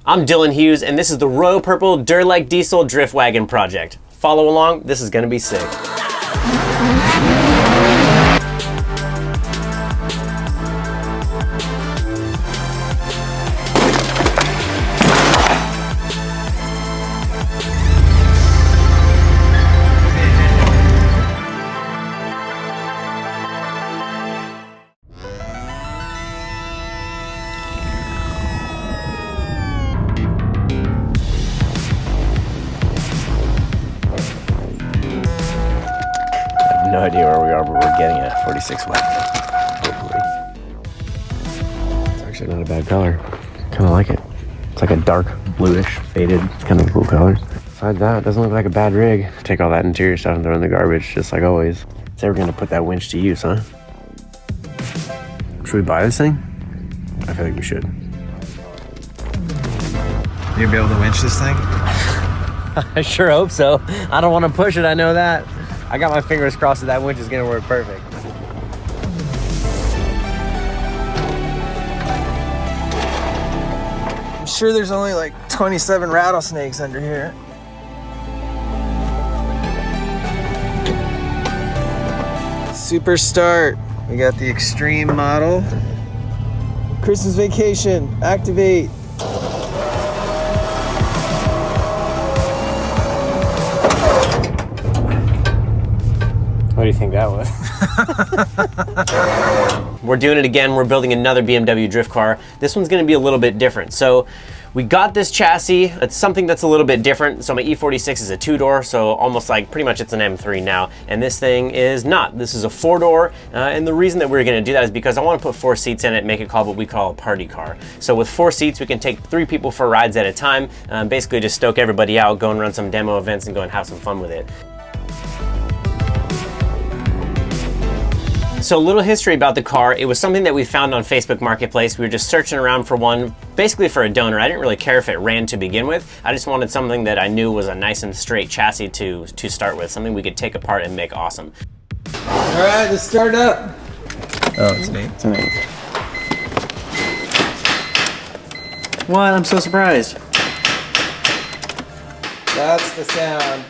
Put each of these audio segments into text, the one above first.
I'm Dylan Hughes, and this is the Royal Purple Durlike Diesel Drift Wagon project. Follow along, this is gonna be sick. No idea where we are, but we're getting a 46 wagon, hopefully. It's actually not a bad color. Kind of like it. It's like a dark bluish, faded, kind of cool colors. Besides that, it doesn't look like a bad rig. Take all that interior stuff and throw it in the garbage, just like always. It's ever gonna put that winch to use, huh? Should we buy this thing? I feel like we should. You gonna be able to winch this thing? I sure hope so. I don't want to push it, I know that. I got my fingers crossed that that winch is gonna work perfect. I'm sure there's only like 27 rattlesnakes under here. Super start. We got the extreme model. Christmas vacation, activate. What do you think that was? We're doing it again. We're building another BMW drift car. This one's gonna be a little bit different. So we got this chassis. It's something that's a little bit different. So my E46 is a 2-door, so almost like pretty much it's an M3 now. And this thing is not. This is a 4-door. And the reason that we're gonna do that is because I wanna put 4 seats in it, make it call what we call a party car. So with 4 seats, we can take 3 people for rides at a time. Basically just stoke everybody out, go and run some demo events and go and have some fun with it. So a little history about the car. It was something that we found on Facebook Marketplace. We were just searching around for one, basically for a donor. I didn't really care if it ran to begin with. I just wanted something that I knew was a nice and straight chassis to start with, something we could take apart and make awesome. All right, let's start up. Oh, it's neat. It's amazing. What? I'm so surprised. That's the sound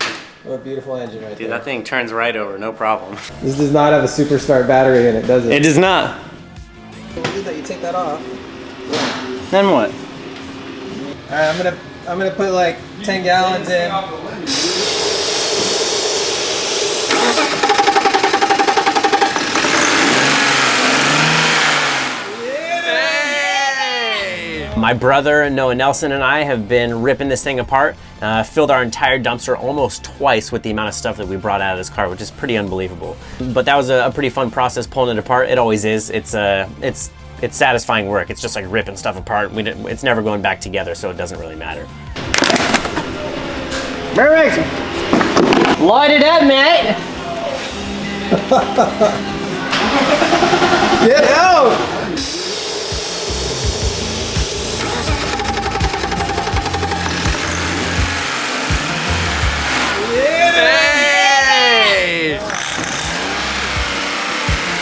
of a beautiful engine right there. Dude, that thing turns right over, no problem. This does not have a super start battery in it, does it? It does not. We'll do that. You take that off. Then what? All right, I'm gonna put like 10 gallons in. My brother, Noah Nelson, and I have been ripping this thing apart. Filled our entire dumpster almost twice with the amount of stuff that we brought out of this car, which is pretty unbelievable. But that was a pretty fun process pulling it apart. It always is. It's satisfying work. It's just like ripping stuff apart. It's never going back together, so it doesn't really matter. Perfect! Light it up, mate! Get out!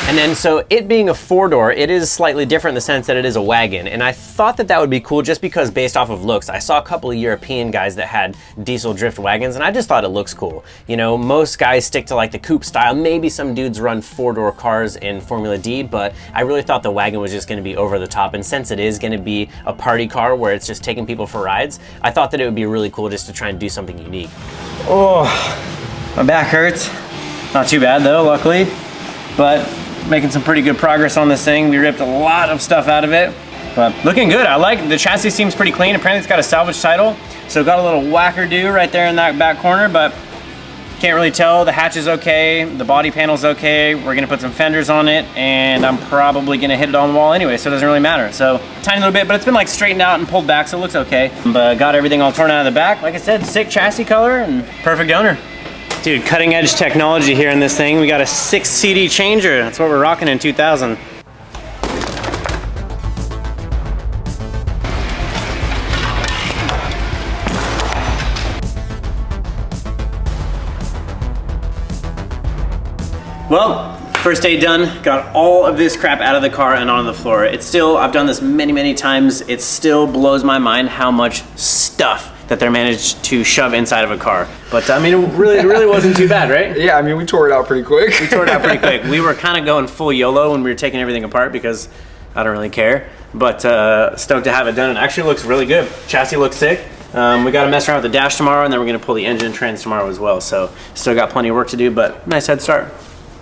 And then, so it being a 4-door, it is slightly different in the sense that it is a wagon. And I thought that that would be cool just because based off of looks. I saw a couple of European guys that had diesel drift wagons and I just thought it looks cool. You know, most guys stick to like the coupe style. Maybe some dudes run 4-door cars in Formula D, but I really thought the wagon was just gonna be over the top. And since it is gonna be a party car where it's just taking people for rides, I thought that it would be really cool just to try and do something unique. Oh, my back hurts. Not too bad though, luckily, but making some pretty good progress on this thing. We ripped a lot of stuff out of it, but looking good. I like the chassis, seems pretty clean. Apparently it's got a salvage title, so got a little whacker-do right there in that back corner, but can't really tell. The hatch is okay, the body panel's okay. We're gonna put some fenders on it, and I'm probably gonna hit it on the wall anyway, so it doesn't really matter. So tiny little bit, but it's been like straightened out and pulled back, so it looks okay. But got everything all torn out of the back. Like I said, sick chassis color and perfect owner. Dude, cutting edge technology here in this thing. We got a 6 CD changer. That's what we're rocking in 2000. Well, First day done, got all of this crap out of the car and on the floor. It's still, I've done this many, many times. It still blows my mind how much stuff that they're managed to shove inside of a car. But I mean, it really wasn't too bad, right? Yeah, I mean, we tore it out pretty quick. We tore it out pretty quick. We were kind of going full YOLO when we were taking everything apart because I don't really care. But stoked to have it done. It actually looks really good. Chassis looks sick. We got to mess around with the dash tomorrow, and then we're going to pull the engine and trans tomorrow as well. So still got plenty of work to do, but nice head start.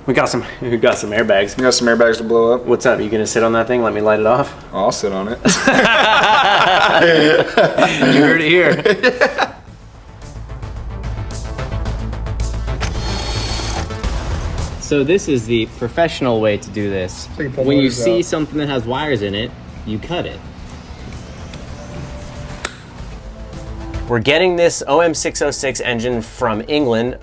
We got some airbags. We got some airbags to blow up. What's up? You gonna sit on that thing? Let me light it off? I'll sit on it. You heard it here. So this is the professional way to do this. When you see something that has wires in it, you cut it. We're getting this OM606 engine from England.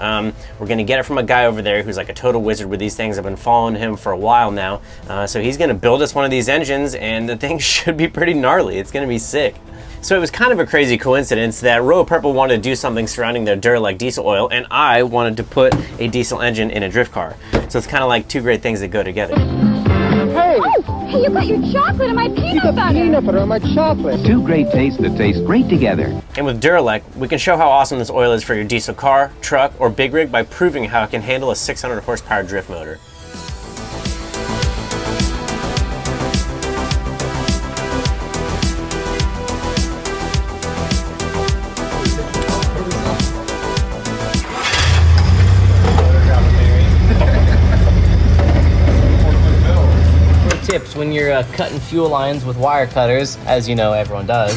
We're gonna get it from a guy over there who's like a total wizard with these things. I've been following him for a while now. So he's gonna build us one of these engines, and the thing should be pretty gnarly. It's gonna be sick. So it was kind of a crazy coincidence that Royal Purple wanted to do something surrounding their Duralec diesel oil, and I wanted to put a diesel engine in a drift car. So it's kind of like two great things that go together. Hey! Oh, hey, you got your chocolate and my peanut butter! Peanut butter on my chocolate. Two great tastes that taste great together. And with Duralec, we can show how awesome this oil is for your diesel car, truck, or big rig by proving how it can handle a 600 horsepower drift motor. Tips when you're cutting fuel lines with wire cutters, as you know everyone does,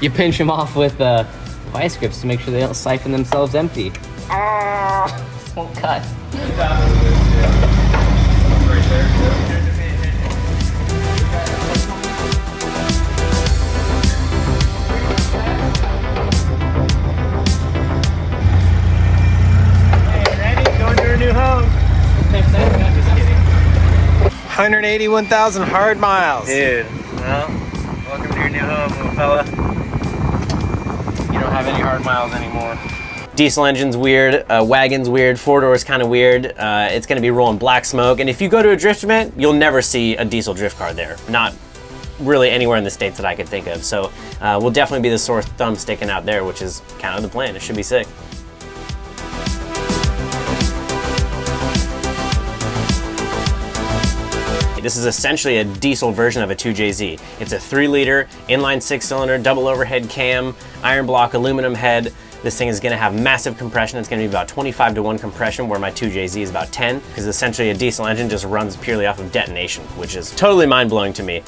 you pinch them off with vice grips to make sure they don't siphon themselves empty. This won't cut. Hey, ready? Going to your new home. 181,000 hard miles. Dude, well, welcome to your new home, little fella. You don't have any hard miles anymore. Diesel engine's weird, wagon's weird, four-door's kind of weird. It's gonna be rolling black smoke, and if you go to a drift event, you'll never see a diesel drift car there. Not really anywhere in the States that I could think of. So we'll definitely be the sore thumb sticking out there, which is kind of the plan. It should be sick. This is essentially a diesel version of a 2JZ. It's a 3-liter, inline 6-cylinder, double overhead cam, iron block aluminum head. This thing is gonna have massive compression. It's gonna be about 25-to-1 compression, where my 2JZ is about 10, because essentially a diesel engine just runs purely off of detonation, which is totally mind-blowing to me.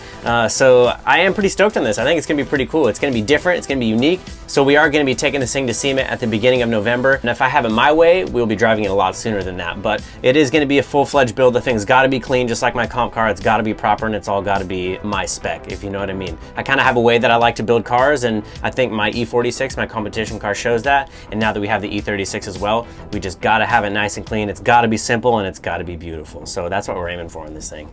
So I am pretty stoked on this. I think it's gonna be pretty cool. It's gonna be different, it's gonna be unique. So we are gonna be taking this thing to SEMA at the beginning of November. And if I have it my way, we'll be driving it a lot sooner than that. But it is gonna be a full-fledged build. The thing's gotta be clean, just like my comp car. It's gotta be proper, and it's all gotta be my spec, if you know what I mean. I kinda have a way that I like to build cars, and I think my E46, my competition car, shows that. And now that we have the E36 as well, we just gotta have it nice and clean. It's gotta be simple, and it's gotta be beautiful. So that's what we're aiming for in this thing.